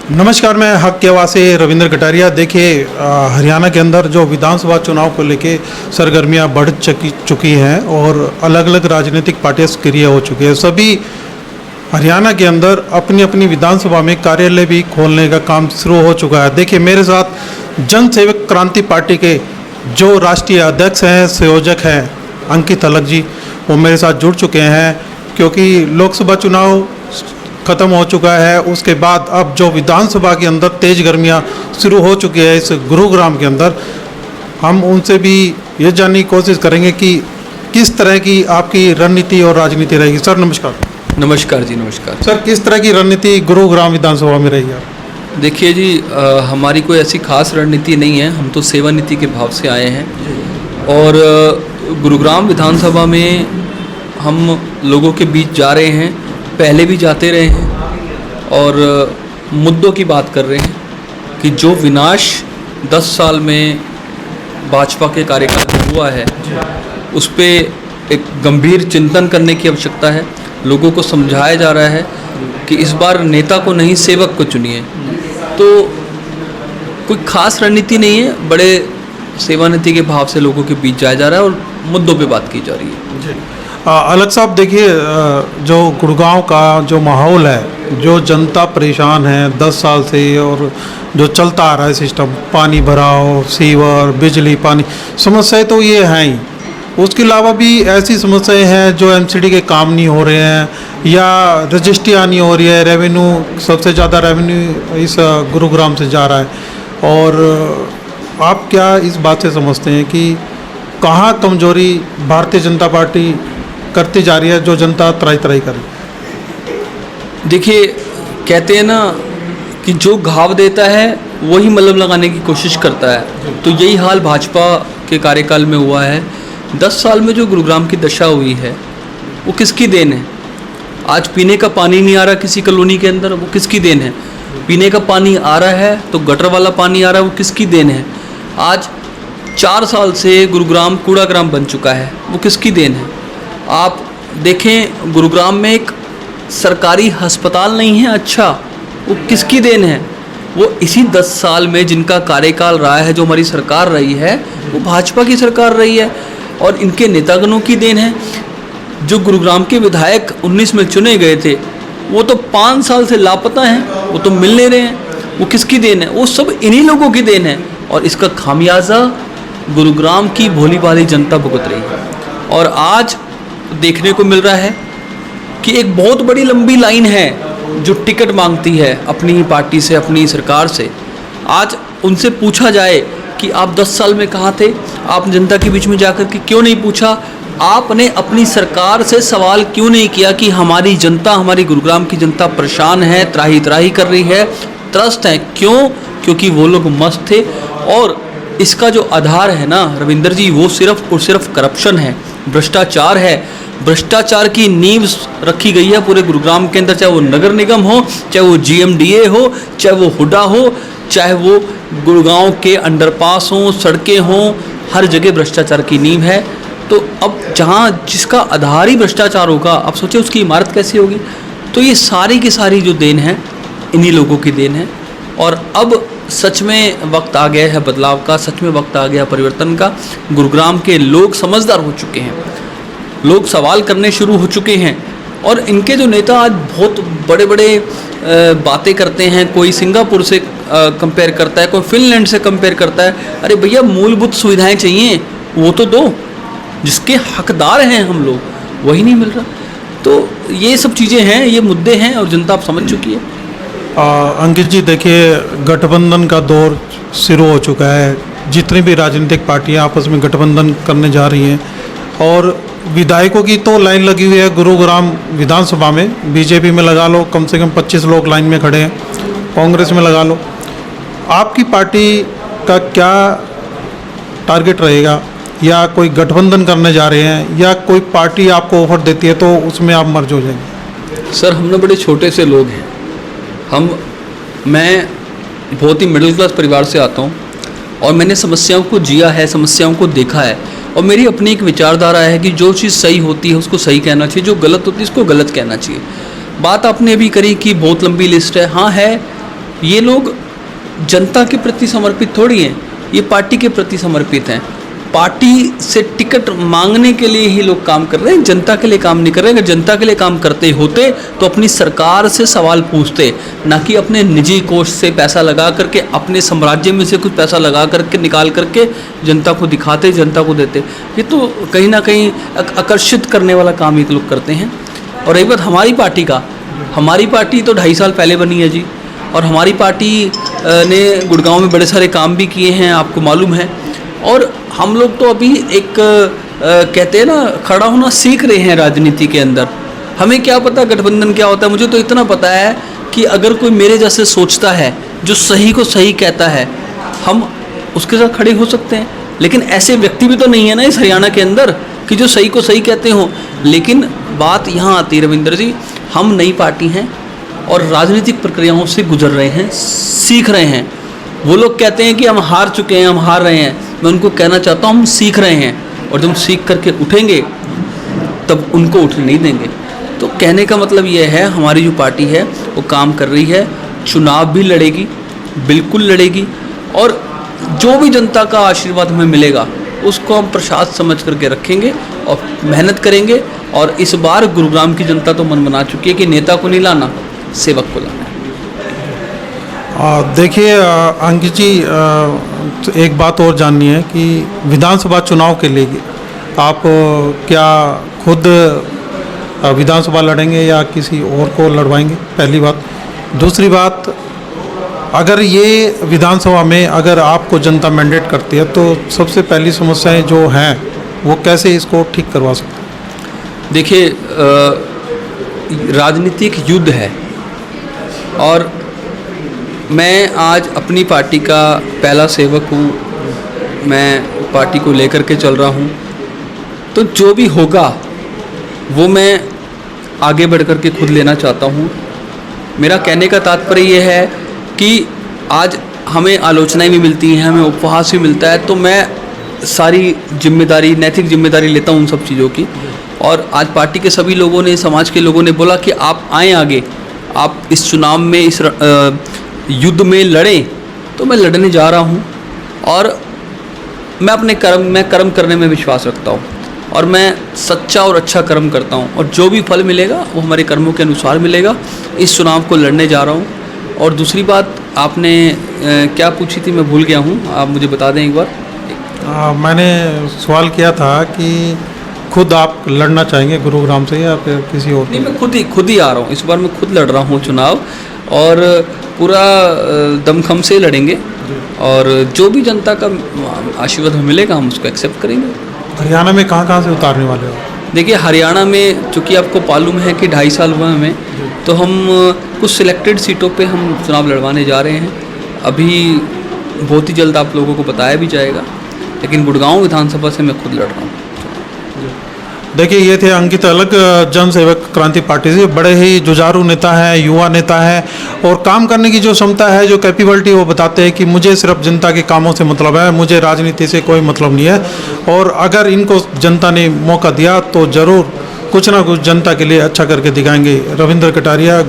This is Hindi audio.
नमस्कार, मैं हक के वासी रविंद्र कटारिया। देखिए, हरियाणा के अंदर जो विधानसभा चुनाव को लेके सरगर्मियां बढ़ चुकी हैं और अलग अलग राजनीतिक पार्टियां सक्रिय हो चुकी है। सभी हरियाणा के अंदर अपनी अपनी विधानसभा में कार्यालय भी खोलने का काम शुरू हो चुका है। देखिए, मेरे साथ जन सेवक क्रांति पार्टी के जो राष्ट्रीय अध्यक्ष हैं, संयोजक हैं अंकित अलग जी, वो मेरे साथ जुड़ चुके हैं क्योंकि लोकसभा चुनाव ख़त्म हो चुका है। उसके बाद अब जो विधानसभा के अंदर तेज गर्मियां शुरू हो चुकी है इस गुरुग्राम के अंदर, हम उनसे भी ये जानने की कोशिश करेंगे कि किस तरह की आपकी रणनीति और राजनीति रहेगी। सर नमस्कार। नमस्कार जी, नमस्कार सर, किस तरह की रणनीति गुरुग्राम विधानसभा में रहेगी? देखिए जी, हमारी कोई ऐसी खास रणनीति नहीं है। हम तो सेवा नीति के भाव से आए हैं और गुरुग्राम विधानसभा में हम लोगों के बीच जा रहे हैं, पहले भी जाते रहे हैं और मुद्दों की बात कर रहे हैं कि जो विनाश 10 साल में भाजपा के कार्यकाल में हुआ है उस पे एक गंभीर चिंतन करने की आवश्यकता है। लोगों को समझाया जा रहा है कि इस बार नेता को नहीं सेवक को चुनिए। तो कोई खास रणनीति नहीं है, बड़े सेवा नीति के भाव से लोगों के बीच जाया जा रहा है और मुद्दों पे बात की जा रही है। अलग साहब, देखिए, जो गुड़गांव का जो माहौल है, जो जनता परेशान है 10 साल से और जो चलता आ रहा है सिस्टम, पानी भराव, सीवर, बिजली, पानी, समस्याएं तो ये हैं ही। उसके अलावा भी ऐसी समस्याएं हैं जो एमसीडी के काम नहीं हो रहे हैं या रजिस्ट्रियाँ नहीं हो रही है। रेवेन्यू, सबसे ज़्यादा रेवेन्यू इस गुरुग्राम से जा रहा है। और आप क्या इस बात से समझते हैं कि कहाँ कमजोरी भारतीय जनता पार्टी करती जा रही है जो जनता त्राही त्राही करे? देखिए, कहते हैं ना कि जो घाव देता है वही मलहम लगाने की कोशिश करता है। तो यही हाल भाजपा के कार्यकाल में हुआ है। 10 साल में जो गुरुग्राम की दशा हुई है वो किसकी देन है? आज पीने का पानी नहीं आ रहा किसी कॉलोनी के अंदर, वो किसकी देन है? पीने का पानी आ रहा है तो गटर वाला पानी आ रहा है, वो किसकी देन है? आज 4 साल से गुरुग्राम कूड़ाग्राम बन चुका है, वो किसकी देन है? आप देखें, गुरुग्राम में एक सरकारी अस्पताल नहीं है, अच्छा, वो किसकी देन है? वो इसी 10 साल में जिनका कार्यकाल रहा है, जो हमारी सरकार रही है, वो भाजपा की सरकार रही है और इनके नेतागणों की देन है। जो गुरुग्राम के विधायक 19 में चुने गए थे वो तो 5 साल से लापता हैं, वो तो मिल नहीं रहे हैं। वो किसकी देन है? वो सब इन्हीं लोगों की देन है और इसका खामियाजा गुरुग्राम की भोली भाली जनता भुगत रही है। और आज देखने को मिल रहा है कि एक बहुत बड़ी लंबी लाइन है जो टिकट मांगती है अपनी ही पार्टी से, अपनी सरकार से। आज उनसे पूछा जाए कि आप 10 साल में कहाँ थे, आप जनता के बीच में जाकर के क्यों नहीं पूछा, आपने अपनी सरकार से सवाल क्यों नहीं किया कि हमारी जनता, हमारी गुरुग्राम की जनता परेशान है, त्राही त्राही कर रही है, त्रस्त है। क्यों? क्योंकि वो लोग मस्त थे। और इसका जो आधार है ना रविंदर जी, वो सिर्फ और सिर्फ करप्शन है, भ्रष्टाचार है। भ्रष्टाचार की नींव रखी गई है पूरे गुरुग्राम के अंदर, चाहे वो नगर निगम हो, चाहे वो जीएमडीए हो, चाहे वो हुडा हो, चाहे वो गुड़गांव के अंडरपास हों, सड़कें हों, हर जगह भ्रष्टाचार की नींव है। तो अब जहाँ जिसका आधार ही भ्रष्टाचार होगा, अब सोचिए उसकी इमारत कैसी होगी। तो ये सारी की सारी जो देन है इन्हीं लोगों की देन है। और अब सच में वक्त आ गया है बदलाव का, सच में वक्त आ गया परिवर्तन का। गुरुग्राम के लोग समझदार हो चुके हैं, लोग सवाल करने शुरू हो चुके हैं और इनके जो नेता आज बहुत बड़े बड़े बातें करते हैं। कोई सिंगापुर से कंपेयर करता है, कोई फिनलैंड से कंपेयर करता है। अरे भैया, मूलभूत सुविधाएं चाहिए, वो तो दो, जिसके हकदार हैं हम लोग, वही नहीं मिल रहा। तो ये सब चीज़ें हैं, ये मुद्दे हैं और जनता आप समझ चुकी है। अंकित जी, देखिए, गठबंधन का दौर शुरू हो चुका है। जितनी भी राजनीतिक पार्टियां आपस में गठबंधन करने जा रही हैं और विधायकों की तो लाइन लगी हुई है गुरुग्राम विधानसभा में। बीजेपी में लगा लो, कम से कम 25 लोग लाइन में खड़े हैं, कांग्रेस में लगा लो। आपकी पार्टी का क्या टारगेट रहेगा? या कोई गठबंधन करने जा रहे हैं या कोई पार्टी आपको ऑफर देती है तो उसमें आप मर्ज हो जाएंगे? सर, हम ना बड़े छोटे से लोग हैं। मैं बहुत ही मिडिल क्लास परिवार से आता हूँ और मैंने समस्याओं को जिया है, समस्याओं को देखा है और मेरी अपनी एक विचारधारा है कि जो चीज़ सही होती है उसको सही कहना चाहिए, जो गलत होती है उसको गलत कहना चाहिए। बात आपने अभी करी कि बहुत लंबी लिस्ट है, हाँ है, ये लोग जनता के प्रति समर्पित थोड़ी हैं, ये पार्टी के प्रति समर्पित हैं। पार्टी से टिकट मांगने के लिए ही लोग काम कर रहे हैं, जनता के लिए काम नहीं कर रहे हैं। अगर जनता के लिए काम करते होते तो अपनी सरकार से सवाल पूछते, ना कि अपने निजी कोष से पैसा लगा करके, अपने साम्राज्य में से कुछ पैसा लगा करके निकाल करके जनता को दिखाते, जनता को देते। ये तो कहीं ना कहीं आकर्षित करने वाला काम ये लोग करते हैं। और रही बात हमारी पार्टी का, हमारी पार्टी तो 2.5 साल पहले बनी है जी, और हमारी पार्टी ने गुड़गांव में बड़े सारे काम भी किए हैं, आपको मालूम है। और हम लोग तो अभी एक कहते हैं ना, खड़ा होना सीख रहे हैं राजनीति के अंदर। हमें क्या पता गठबंधन क्या होता है, मुझे तो इतना पता है कि अगर कोई मेरे जैसे सोचता है, जो सही को सही कहता है, हम उसके साथ खड़े हो सकते हैं। लेकिन ऐसे व्यक्ति भी तो नहीं है ना इस हरियाणा के अंदर कि जो सही को सही कहते हों। लेकिन बात यहाँ आती है रविंद्र जी, हम नई पार्टी हैं और राजनीतिक प्रक्रियाओं से गुजर रहे हैं, सीख रहे हैं। वो लोग कहते हैं कि हम हार चुके हैं, हम हार रहे हैं। मैं उनको कहना चाहता हूँ हम सीख रहे हैं, और जब सीख करके उठेंगे तब उनको उठने नहीं देंगे। तो कहने का मतलब ये है, हमारी जो पार्टी है वो काम कर रही है, चुनाव भी लड़ेगी, बिल्कुल लड़ेगी, और जो भी जनता का आशीर्वाद हमें मिलेगा उसको हम प्रसाद समझ करके रखेंगे और मेहनत करेंगे। और इस बार गुरुग्राम की जनता तो मन बना चुकी है कि नेता को नहीं लाना, सेवक को लाना है। देखिए अंकित जी, तो एक बात और जाननी है कि विधानसभा चुनाव के लिए आप क्या खुद विधानसभा लड़ेंगे या किसी और को लड़वाएंगे, पहली बात। दूसरी बात, अगर ये विधानसभा में अगर आपको जनता मैंडेट करती है तो सबसे पहली समस्याएं जो हैं वो कैसे इसको ठीक करवा सकते हैं? देखिए, राजनीति एक युद्ध है, और मैं आज अपनी पार्टी का पहला सेवक हूँ। मैं पार्टी को लेकर के चल रहा हूँ, तो जो भी होगा वो मैं आगे बढ़ कर के खुद लेना चाहता हूँ। मेरा कहने का तात्पर्य ये है कि आज हमें आलोचनाएं भी मिलती हैं, हमें उपहास भी मिलता है, तो मैं सारी जिम्मेदारी, नैतिक जिम्मेदारी लेता हूँ उन सब चीज़ों की। और आज पार्टी के सभी लोगों ने, समाज के लोगों ने बोला कि आप आएँ आगे, आप इस चुनाव में, इस युद्ध में लड़ें, तो मैं लड़ने जा रहा हूँ। और मैं अपने कर्म करने में विश्वास रखता हूँ, और मैं सच्चा और अच्छा कर्म करता हूँ, और जो भी फल मिलेगा वो हमारे कर्मों के अनुसार मिलेगा। इस चुनाव को लड़ने जा रहा हूँ। और दूसरी बात आपने क्या पूछी थी, मैं भूल गया हूँ, आप मुझे बता दें एक बार। मैंने सवाल किया था कि खुद आप लड़ना चाहेंगे गुरुग्राम से या फिर किसी और? नहीं, मैं खुद ही आ रहा हूँ, इस बार मैं खुद लड़ रहा हूँ चुनाव, और पूरा दमखम से लड़ेंगे, और जो भी जनता का आशीर्वाद हमें मिलेगा हम उसको एक्सेप्ट करेंगे। हरियाणा में कहाँ से उतारने वाले हो? देखिए, हरियाणा में चूँकि आपको मालूम है कि 2.5 साल हुआ हमें, तो हम कुछ सिलेक्टेड सीटों पे हम चुनाव लड़वाने जा रहे हैं। अभी बहुत ही जल्द आप लोगों को बताया भी जाएगा, लेकिन गुड़गांव विधानसभा से मैं खुद लड़ रहा हूँ। देखिए, ये थे अंकित अलग, जन सेवक क्रांति पार्टी से। बड़े ही जुझारू नेता हैं, युवा नेता हैं, और काम करने की जो क्षमता है, जो कैपेबिलिटी, वो बताते हैं कि मुझे सिर्फ जनता के कामों से मतलब है, मुझे राजनीति से कोई मतलब नहीं है। और अगर इनको जनता ने मौका दिया तो ज़रूर कुछ ना कुछ जनता के लिए अच्छा करके दिखाएंगे। रविंद्र कटारिया,